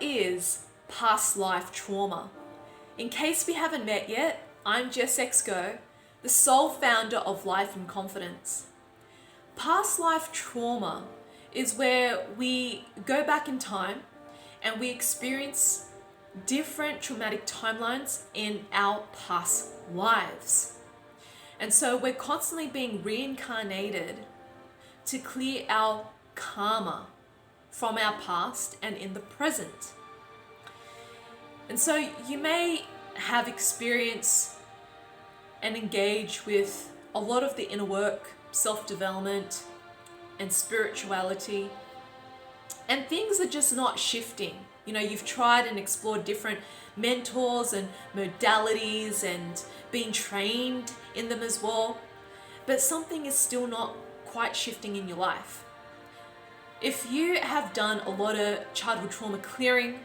is past life trauma? In case we haven't met yet, I'm Jess, the sole founder of Life in Confidence. Past life trauma is where we go back in time and we experience different traumatic timelines in our past lives. And so we're constantly being reincarnated to clear our karma from our past and in the present. And so you may have experienced and engaged with a lot of the inner work, self-development, and spirituality, and things are just not shifting. You know, you've tried and explored different mentors and modalities and been trained in them as well, but something is still not quite shifting in your life. If you have done a lot of childhood trauma clearing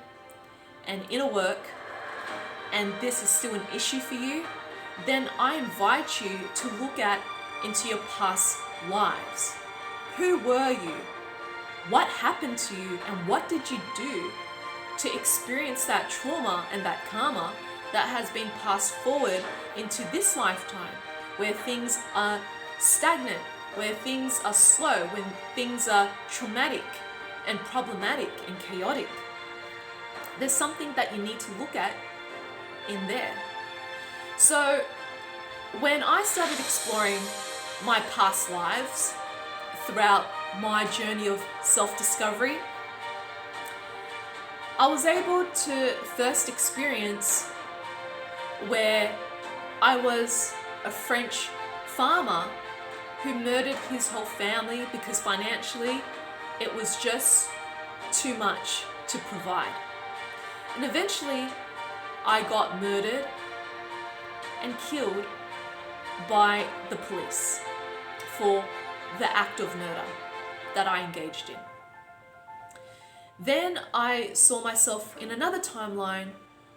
and inner work, and this is still an issue for you, then I invite you to look into your past lives. Who were you? What happened to you? And what did you do to experience that trauma and that karma that has been passed forward into this lifetime, where things are stagnant, where things are slow, when things are traumatic and problematic and chaotic? There's something that you need to look at in there. So when I started exploring my past lives throughout my journey of self-discovery, I was able to first experience where I was a French farmer who murdered his whole family because financially it was just too much to provide. And eventually I got murdered and killed by the police for the act of murder that I engaged in. Then I saw myself in another timeline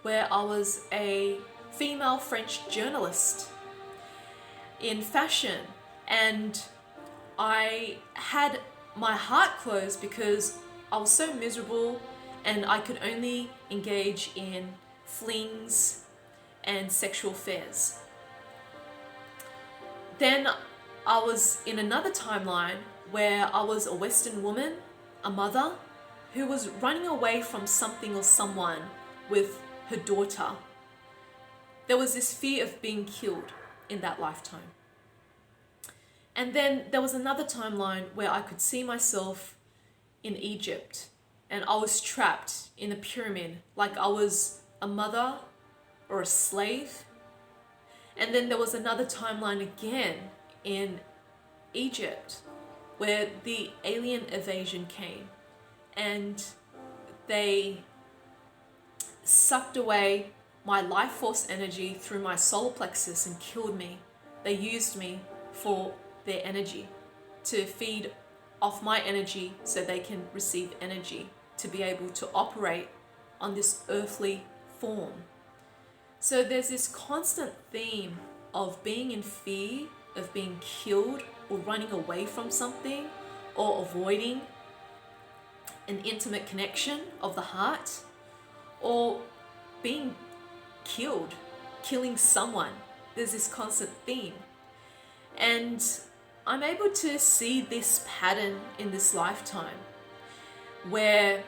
where I was a female French journalist in fashion, and I had my heart closed because I was so miserable and I could only engage in flings and sexual affairs. Then I was in another timeline where I was a Western woman, a mother, who was running away from something or someone with her daughter. There was this fear of being killed in that lifetime. And then there was another timeline where I could see myself in Egypt, and I was trapped in a pyramid, like I was a mother or a slave. And then there was another timeline again in Egypt where the alien invasion came and they sucked away my life force energy through my solar plexus and killed me. They used me for their energy to feed off my energy so they can receive energy to be able to operate on this earthly form. So there's this constant theme of being in fear of being killed or running away from something or avoiding an intimate connection of the heart, or being killed, killing someone. There's this constant theme. And I'm able to see this pattern in this lifetime where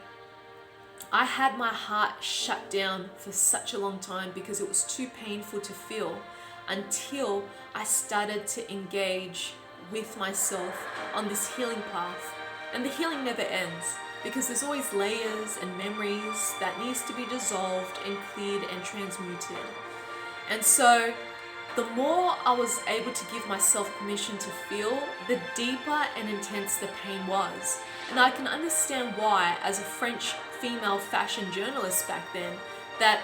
I had my heart shut down for such a long time because it was too painful to feel, until I started to engage with myself on this healing path. And the healing never ends because there's always layers and memories that needs to be dissolved and cleared and transmuted. And so the more I was able to give myself permission to feel, the deeper and intense the pain was. And I can understand why, as a French female fashion journalist back then, that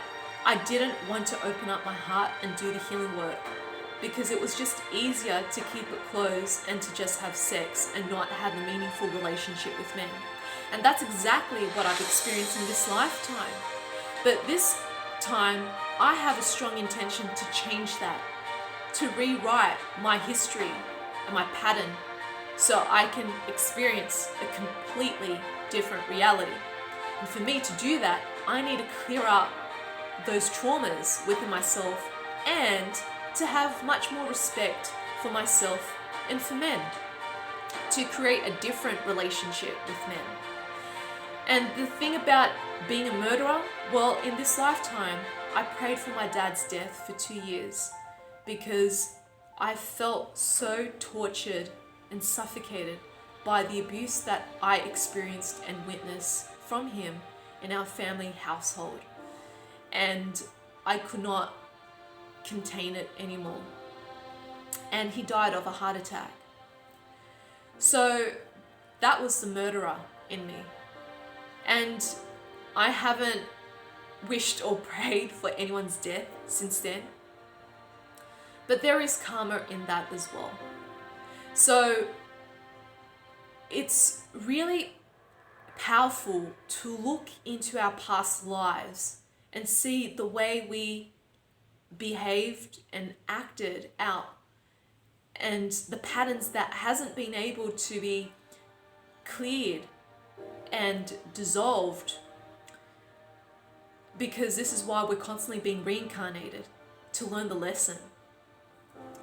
I didn't want to open up my heart and do the healing work, because it was just easier to keep it closed and to just have sex and not have a meaningful relationship with men. And that's exactly what I've experienced in this lifetime. But this time, I have a strong intention to change that, to rewrite my history and my pattern so I can experience a completely different reality. And for me to do that, I need to clear up those traumas within myself and to have much more respect for myself and for men, to create a different relationship with men. And the thing about being a murderer, well, in this lifetime, I prayed for my dad's death for 2 years because I felt so tortured and suffocated by the abuse that I experienced and witnessed from him in our family household. And I could not contain it anymore. And he died of a heart attack. So that was the murderer in me. And I haven't wished or prayed for anyone's death since then. But there is karma in that as well. So it's really powerful to look into our past lives and see the way we behaved and acted out and the patterns that hasn't been able to be cleared and dissolved, because this is why we're constantly being reincarnated, to learn the lesson.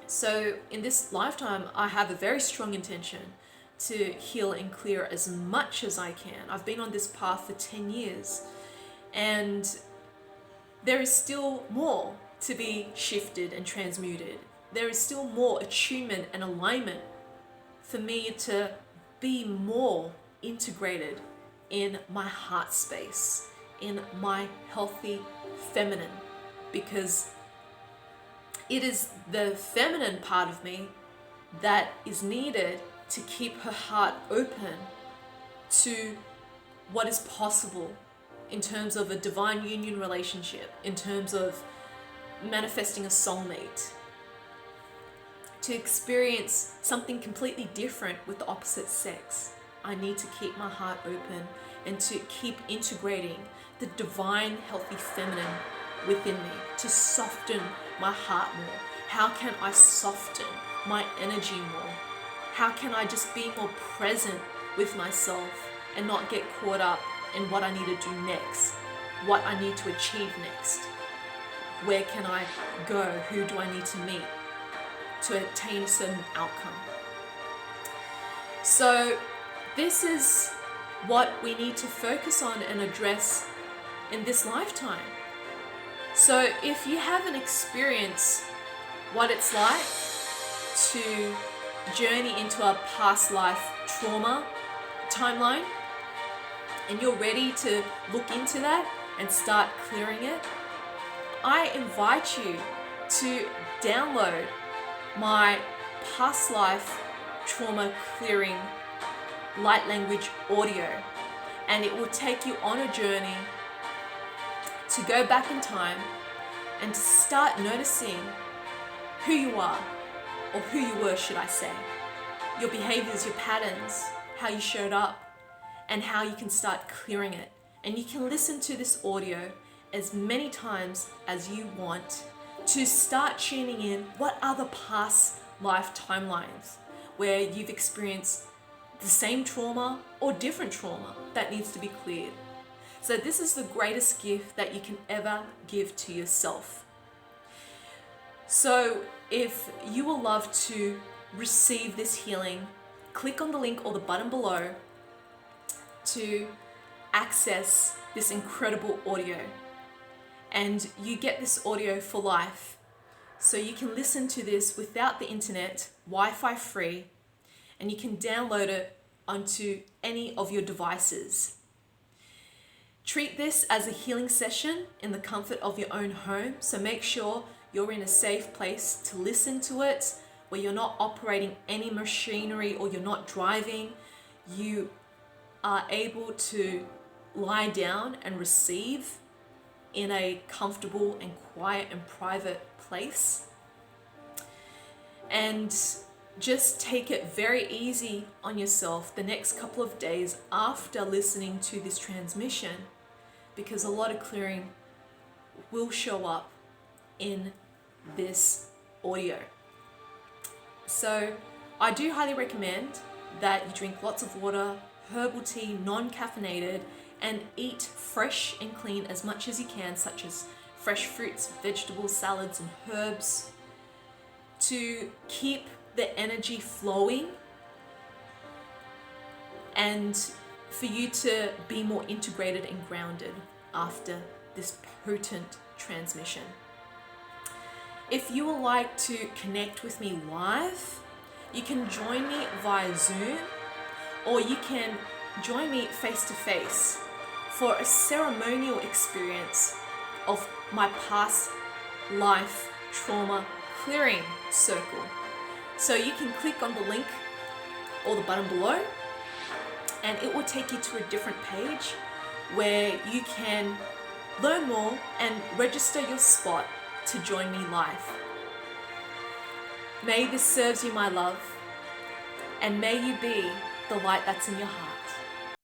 So in this lifetime, I have a very strong intention to heal and clear as much as I can. I've been on this path for 10 years and there is still more to be shifted and transmuted. There is still more attunement and alignment for me to be more integrated in my heart space, in my healthy feminine, because it is the feminine part of me that is needed to keep her heart open to what is possible in terms of a divine union relationship, in terms of manifesting a soulmate, to experience something completely different with the opposite sex. I need to keep my heart open and to keep integrating the divine, healthy feminine within me, to soften my heart more. How can I soften my energy more? How can I just be more present with myself and not get caught up in what I need to do next, what I need to achieve next? Where can I go? Who do I need to meet to attain a certain outcome? So this is what we need to focus on and address in this lifetime. So if you haven't experienced what it's like to journey into a past life trauma timeline, and you're ready to look into that and start clearing it, I invite you to download my past life trauma clearing light language audio, and it will take you on a journey to go back in time and to start noticing who you are, or who you were, should I say, your behaviors, your patterns, how you showed up, and how you can start clearing it. And you can listen to this audio as many times as you want to start tuning in what are the past life timelines where you've experienced the same trauma or different trauma that needs to be cleared. So this is the greatest gift that you can ever give to yourself. So if you would love to receive this healing, click on the link or the button below to access this incredible audio. And you get this audio for life. So you can listen to this without the internet, Wi-Fi free, and you can download it onto any of your devices. Treat this as a healing session in the comfort of your own home. So make sure you're in a safe place to listen to it, where you're not operating any machinery or you're not driving. You are able to lie down and receive in a comfortable and quiet and private place. And just take it very easy on yourself the next couple of days after listening to this transmission, because a lot of clearing will show up in this audio. So I do highly recommend that you drink lots of water, herbal tea, non-caffeinated, and eat fresh and clean as much as you can, such as fresh fruits, vegetables, salads, and herbs, to keep the energy flowing and for you to be more integrated and grounded after this potent transmission. If you would like to connect with me live, you can join me via Zoom, or you can join me face to face for a ceremonial experience of my past life trauma clearing circle. So you can click on the link or the button below, and it will take you to a different page where you can learn more and register your spot to join me live. May this serve you, my love, and may you be the light that's in your heart.